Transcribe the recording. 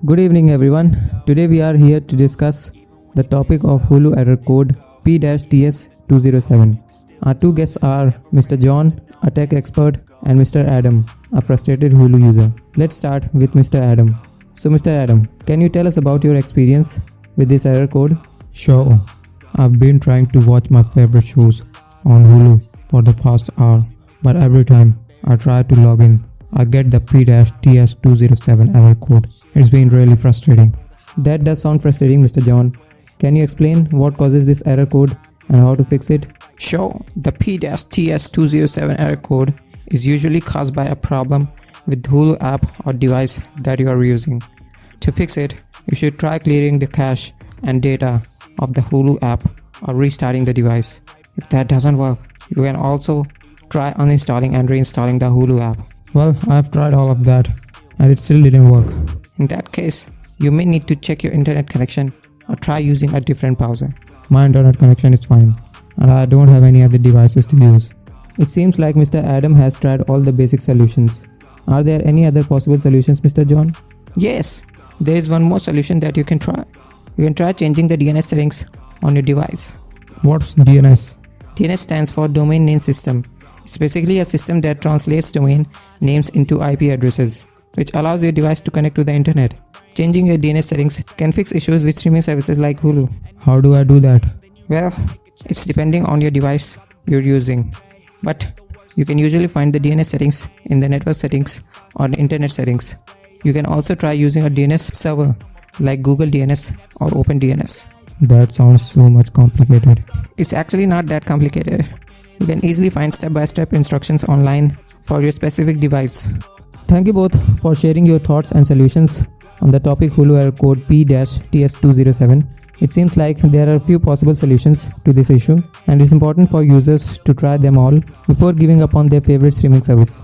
Good evening, everyone. Today we are here to discuss the topic of Hulu error code P-TS207. Our two guests are Mr. John, a tech expert, and Mr. Adam, a frustrated Hulu user. Let's start with Mr. Adam. So, Mr. Adam, can you tell us about your experience with this error code? Sure. I've been trying to watch my favorite shows on Hulu for the past hour, but every time I try to log in, I get the P-TS207 error code. It's been really frustrating. That does sound frustrating, Mr. John. Can you explain what causes this error code and how to fix it? Sure, the P-TS207 error code is usually caused by a problem with Hulu app or device that you are using. To fix it, you should try clearing the cache and data of the Hulu app or restarting the device. If that doesn't work, you can also try uninstalling and reinstalling the Hulu app. Well, I've tried all of that and it still didn't work. In that case, you may need to check your internet connection or try using a different browser. My internet connection is fine and I don't have any other devices to use. It seems like Mr. Adam has tried all the basic solutions. Are there any other possible solutions, Mr. John? Yes, there is one more solution that you can try. You can try changing the DNS settings on your device. What's DNS? DNS stands for Domain Name System. It's basically a system that translates domain names into IP addresses, which allows your device to connect to the internet. Changing your DNS settings can fix issues with streaming services like Hulu. How do I do that? Well, it's depending on your device you're using, but you can usually find the DNS settings in the network settings or the internet settings. You can also try using a DNS server like Google DNS or OpenDNS. That sounds so much complicated. It's actually not that complicated. You can easily find step-by-step instructions online for your specific device. Thank you both for sharing your thoughts and solutions on the topic Hulu error code P-TS207. It seems like there are a few possible solutions to this issue, and it's important for users to try them all before giving up on their favorite streaming service.